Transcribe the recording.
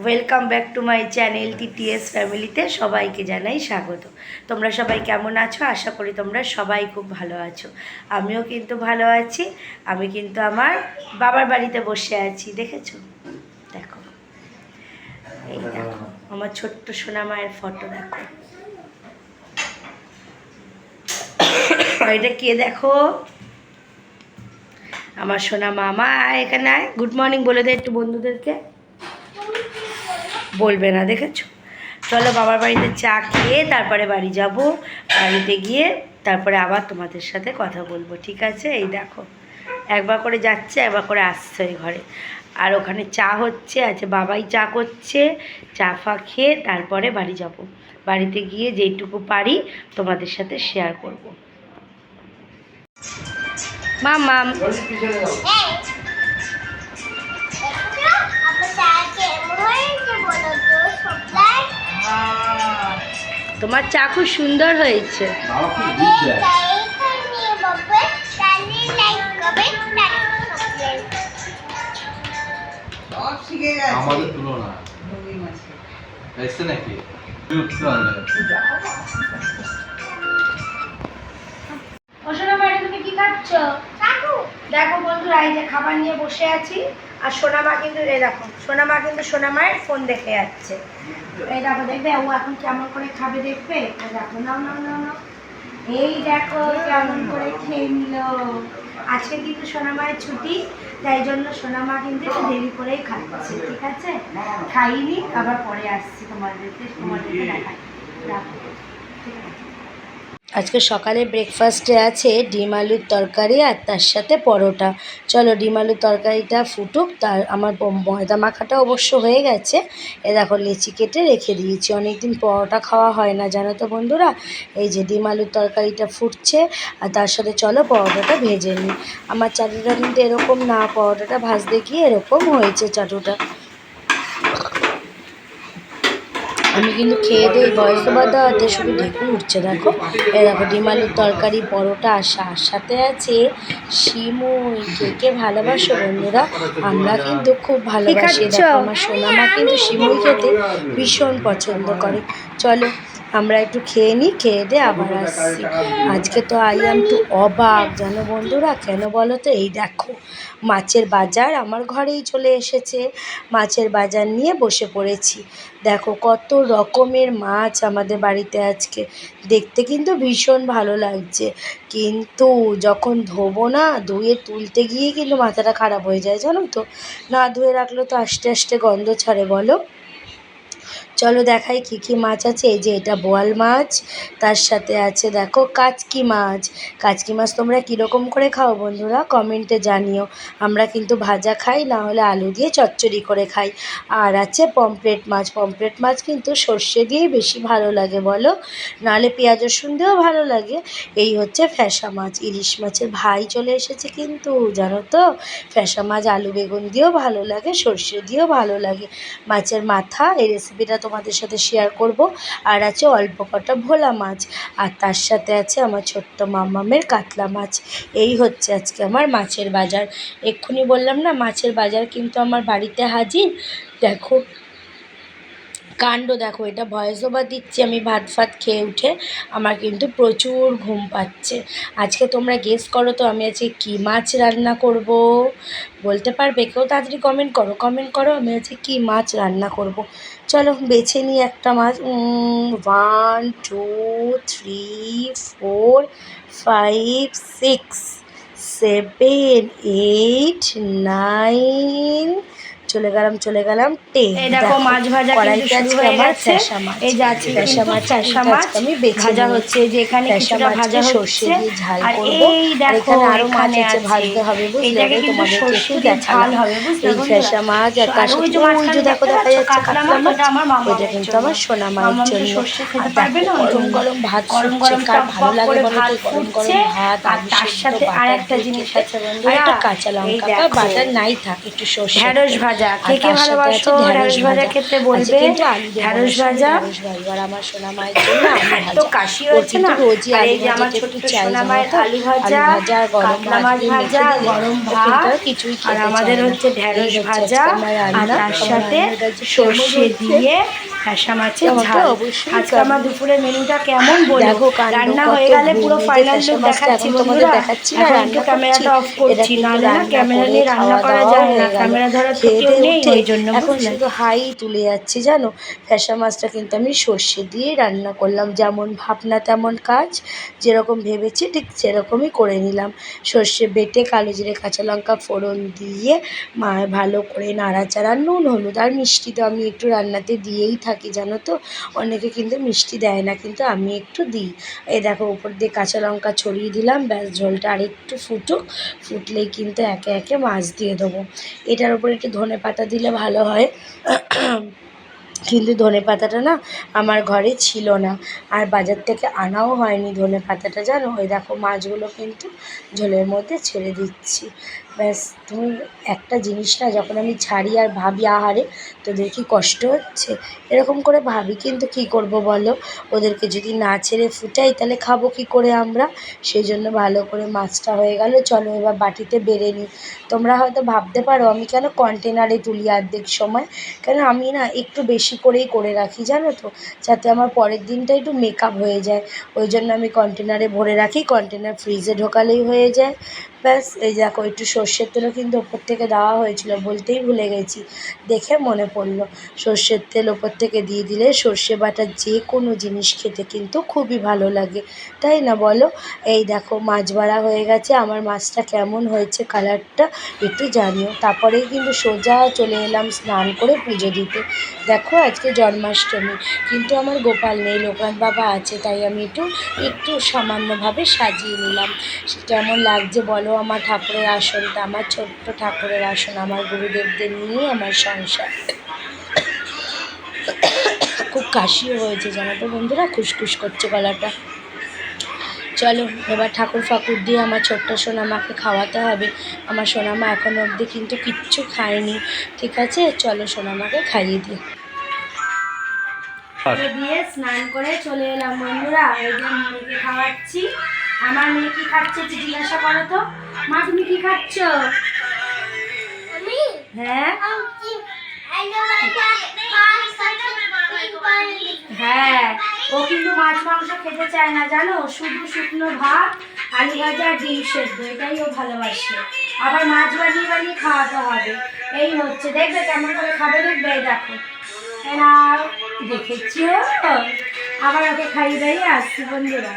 Welcome back to my channel TTS ফ্যামিলিতে সবাইকে জানাই স্বাগত। তোমরা সবাই কেমন আছো? আশা করি তোমরা সবাই খুব ভালো আছো। আমিও কিন্তু ভালো আছি। আমি কিন্তু আমার বাবার বাড়িতে বসে আছি, দেখেছো? দেখো, এই দেখো আমার ছোট্ট সোনা মায়ের ফটো, দেখো এটা কে? দেখো আমার সোনা মামা। এখানে আয়, গুড মর্নিং বলে দে একটু বন্ধুদেরকে। বলবে না, দেখেছো? চলো বাবার বাড়িতে চা খেয়ে তারপরে বাড়ি যাব। বাড়িতে গিয়ে তারপরে আবার তোমাদের সাথে কথা বলবো, ঠিক আছে? এই দেখো একবার করে যাচ্ছে, একবার করে আসছে ওই ঘরে। আর ওখানে চা হচ্ছে, আছে বাবাই চা করছে। চা ফা খেয়ে তারপরে বাড়ি যাব। বাড়িতে গিয়ে যেইটুকু পারি তোমাদের সাথে শেয়ার করব। মাম তোমার চা খুব সুন্দর হয়েছে। আমাদের তুলনা এসে নাকি তুমি কি খাচ্ছ? দেখো বন্ধুরা, এই যে খাবার নিয়ে বসে আছি। আর সোনামা কিন্তু এই দেখো, সোনামা কিন্তু সোনামায়ের ফোন দেখে যাচ্ছে। এই দেখো, দেখবে ও এখন কেমন করে খাবে, দেখবে? দেখো, নাও নাও নাও নাও, এই দেখো কেমন করে খেয়ে নিল। আজকে কিন্তু সোনামায়ের ছুটি, তাই জন্য সোনামা কিন্তু একটু দেরি করেই খাচ্ছে, ঠিক আছে? খাইনি, আবার পরে আসছি তোমাদেরকে দেখাই। দেখো, ঠিক আছে। আজকে সকালে ব্রেকফাস্টে আছে ডিম আলুর তরকারি আর তার সাথে পরোটা। চলো ডিম আলুর তরকারিটা ফুটুক, তার আমার ময়দা মাখাটা অবশ্য হয়ে গেছে। এ দেখো লেচি কেটে রেখে দিয়েছি, অনেকদিন পরোটা খাওয়া হয় না জানো তো বন্ধুরা। এই যে ডিম আলুর তরকারিটা ফুটছে, আর তার সাথে চলো পরোটাটা ভেজে নিই। আমার চাটুটা কিন্তু এরকম না, পরোটাটা ভাজতে গিয়ে এরকম হয়েছে চাটুটা। আমি কিন্তু খেয়ে দিয়ে বয়স ওভার দেওয়াতে শুধু ঢেকুর উঠছে। দেখো এই দেখো ডিম আলুর তরকারি, পরোটা, আর সাথে আছে শিমুই। কে কে ভালোবাসো বন্ধুরা? আমরা কিন্তু খুব ভালোবাসি। দেখো আমার সোনামা কিন্তু শিমুই খেতে ভীষণ পছন্দ করে। চলো আমরা একটু খেয়ে নিই, খেয়ে দিয়ে আবার আসছি। আজকে তো আই এম টু অবাক জানো বন্ধুরা, কেন বলো তো? এই দেখো মাছের বাজার আমার ঘরেই চলে এসেছে। মাছের বাজার নিয়ে বসে পড়েছি। দেখো কত রকমের মাছ আমাদের বাড়িতে আজকে। দেখতে কিন্তু ভীষণ ভালো লাগছে, কিন্তু যখন ধোবো না, ধুয়ে তুলতে গিয়ে কিন্তু মাথাটা খারাপ হয়ে যায় জানো তো। না ধুয়ে রাখলে তো আস্তে আস্তে গন্ধ ছাড়ে, বলো। চলো দেখাই কী কী মাছ আছে। এই যে এটা বোয়াল মাছ, তার সাথে আছে দেখো কাচকি মাছ। কাচকি মাছ তোমরা কীরকম করে খাও বন্ধুরা কমেন্টে জানিও। আমরা কিন্তু ভাজা খাই, না হলে আলু দিয়ে চচ্চড়ি করে খাই। আর আছে পমফ্রেট মাছ। পমফ্রেট মাছ কিন্তু সর্ষে দিয়েই বেশি ভালো লাগে, বলো, নাহলে পেঁয়াজ রসুন দিয়েও ভালো লাগে। এই হচ্ছে ফ্যাসা মাছ। ইলিশ মাছের ভাই চলে এসেছে কিন্তু জানো তো। ফ্যাসা মাছ আলু বেগুন দিয়েও ভালো লাগে, সর্ষে দিয়েও ভালো লাগে। মাছের মাথা, এই রেসিপিটা তোমাদের সাথে শেয়ার করব। আর আছে অল্প কটা ভোলা মাছ, আর তার সাথে আছে আমার ছোট্ট মামামের কাতলা মাছ। এই হচ্ছে আজকে আমার মাছের বাজার। এক্ষুনি বললাম না মাছের বাজার কিন্তু আমার বাড়িতে হাজির। দেখো কাণ্ড, দেখো এটা ভয়েস ওভার দিচ্ছি আমি ভাত ফাত খেয়ে উঠে। আমার কিন্তু প্রচুর ঘুম পাচ্ছে। আজকে তোমরা গেস করো তো আমি আজকে কী মাছ রান্না করব? বলতে পারবে কেউ? তাড়াতাড়ি কমেন্ট করো, কমেন্ট করো, আমি আজকে কী মাছ রান্না করব। চলো বেছে নিই একটা মাছ। 1 2 3 4 5 6 7 8 9, চলে গেলাম 10। এই দেখো মাছ ভাজা কিন্তু শুরু হয়ে গেছে। এই যাচ্ছে ফ্যাসা মাছ আমি ভাজা হচ্ছে, যে এখানে কিছুটা ভাজা হচ্ছে। আর এই দেখো আরো মাছ আছে ভাজতে হবে, এটাকে কিন্তু সরষে দিয়ে ঝাল হবে, বুঝলে? এই ফ্যাসা মাছ আর তার সাথে ওই যে দেখো দেখা যাচ্ছে কাতলা মাছ, ওইটা কিন্তু আমার সোনা মায়ের জন্য। আর দেখো গরম গরম ভাত, গরম গরম কার ভালো লাগে বলো তো? গরম গরম ভাত, আর তার সাথে আর একটা জিনিস আছে বন্ধুরা, একটা কাঁচা লঙ্কা বা বাটার নাই থাক, একটু সর্ষে ঢেঁড়স ভাজা ভাজা। আর কে তার সাথে ভালোবাসো আছে ঢ্যাঁড়স ভাজা খেতে বলবে। কিন্তু আলু দেবো না, ঢ্যাঁড়স শুধু ভাজা। ঢ্যাঁড়স ভাজা। আর আমার সোনা মায়ের জন্য আলু তো ভাজা। কাশি ওর হয়েছে কিন্তু না, রোজই আর আলু এই যে আমার ভাজাটা একটু ছোট্ট চাই সোনা জানো মায়ের তো। আলু আলু ভাজা, ভাজা আর গরম কাতলা ভাত মাছ দিয়ে মেখে ভাজা, দিলে গরম ও কিন্তু ভাত, আর কিছুই আর খেতে আমাদের চায় না। হচ্ছে এই ঢ্যাঁড়স হচ্ছে ভাজা, আজকে আমার আর রান্না। তার আমার সাথে রান্নাটা যে কেমন সর্ষে হচ্ছে দিয়ে ফ্যাসা মাছের আমাকে ঝাল। অবশ্যই আজকে আমার দুপুরের মেনুটা কেমন বলো। দেখো কাণ্ড রান্না কত হয়ে গেলে গুণ। পুরো এই যে ফাইনাল ফ্যাসা লুক মাছটা দেখাচ্ছি এখন তোমাদের বন্ধুরা। দেখাচ্ছি না, এখন একটু রান্না করছি। ক্যামেরাটা অফ এটা করছি, কিন্তু নাহলে না রান্না ক্যামেরা করে নিয়ে রান্না খাওয়া করা দাওয়াও যায় না, হয়ে গেল। ক্যামেরা ধরার তো খেয়ে কেউ দিয়ে নেই উঠে ওই জন্য, এখন বুঝলে। শুধু হাই তুলে যাচ্ছি জানো। ফ্যাসা মাছটা কিন্তু আমি সর্ষে দিয়ে রান্না করলাম, যেমন ভাবনা তেমন কাজ। যেরকম ভেবেছি ঠিক সেরকমই করে নিলাম। সর্ষে বেটে কালো জিরে কাঁচা লঙ্কা ফোড়ন দিয়ে ভালো করে নাড়াচাড়া, নুন হলুদ আর মিষ্টি তো আমি একটু রান্নাতে দিয়েই থাকি জানো তো। অনেকে কিন্তু মিষ্টি দেয় না, কিন্তু আমি একটু দিই। এই দেখো উপর দিয়ে কাঁচা লঙ্কা ছড়িয়ে দিলাম, ব্যাস ঝোলটা আরেকটু ফুটুক, ফুটলেই কিন্তু একে একে মাছ দিয়ে দেবো। এটার উপর একটু ধনেপাতা দিলে ভালো হয়, কিন্তু ধনেপাতাটা না আমার ঘরে ছিল না, আর বাজার থেকে আনাও হয়নি ধনেপাতাটা জানো। ওই দেখো মাছগুলো কিন্তু ঝোলের মধ্যে ছেড়ে দিচ্ছি। ব্যাস, তুমি একটা জিনিস না যখন আমি ছাড়ি আর ভাবি আহারে তোদের কি কষ্ট হচ্ছে, এরকম করে ভাবি, কিন্তু কি করব বলো। ওদেরকে যদি না ছেড়ে ফুটাই তাহলে খাবো কি করে আমরা। সেই জন্য ভালো করে মাছটা হয়ে গেল। চলো এবার বাটিতে বেড়ে নিই। তোমরা হয়তো ভাবতে পারো আমি কেন কন্টেনারে তুলি অর্ধেক সময়, কেন আমি না একটু বেশি করেই করে রাখি জানো তো, যাতে আমার পরের দিনটা একটু মেকআপ হয়ে যায়। ওই জন্য আমি কন্টেনারে ভরে রাখি, কন্টেনার ফ্রিজে ঢোকালেই হয়ে যায়। ব্যাস, এই দেখো একটু সর্ষের তেলও কিন্তু ওপর থেকে দেওয়া হয়েছিল, বলতেই ভুলে গেছি, দেখে মনে পড়লো। সর্ষের তেল ওপর থেকে দিয়ে দিলে সর্ষে বাটা যে কোনো জিনিস খেতে কিন্তু খুবই ভালো লাগে, তাই না বলো। এই দেখো মাছ বাড়া হয়ে গেছে, আমার মাছটা কেমন হয়েছে কালারটা একটু জানিও। তারপরেই কিন্তু সোজা চলে এলাম স্নান করে পুজো দিতে। দেখো আজকে জন্মাষ্টমী, কিন্তু আমার গোপাল নেই, লোকনাথ বাবা আছে, তাই আমি একটু সামান্যভাবে সাজিয়ে নিলাম। কেমন লাগছে বলো আমার ঠাকুরের আসনটা, আমার ছোট্ট ঠাকুরের আসন, আমার গুরুদেবদের নিয়ে আমার সংসার। খুব কাশিও হয়েছে জানো তো বন্ধুরা, খুসখুস করছে গলাটা। চলো এবার ঠাকুর ফাকুর দিয়ে আমার ছোট্ট সোনামাকে খাওয়াতে হবে। আমার সোনামা এখনও অবধি কিন্তু কিচ্ছু খায়নি, ঠিক আছে। চলো সোনামাকে খাইয়ে দিই। দিয়ে স্নান করে চলে এলাম বন্ধুরা, এই যে মেয়েকে খাওয়াচ্ছি। আমার মেয়ে কি খাচ্ছে একটু জিজ্ঞাসা করো তো। মা তুমি কি খাচ্ছ? হ্যাঁ হ্যাঁ, ও কিন্তু মাছ মাংস খেতে চায় না জানো, শুধু শুকনো ভাত, আলু ভাজা আর ডিম সেদ্ধ, এটাই ও ভালোবাসে। আবার মাছ বানিয়ে বানিয়ে খাওয়াতে হবে, এই হচ্ছে। দেখবে কেমন করে খাবে, দেখবে। এই দেখো এরাও দেখেছো, আবার ওকে খাইয়ে দাইয়ে আসছি বন্ধুরা।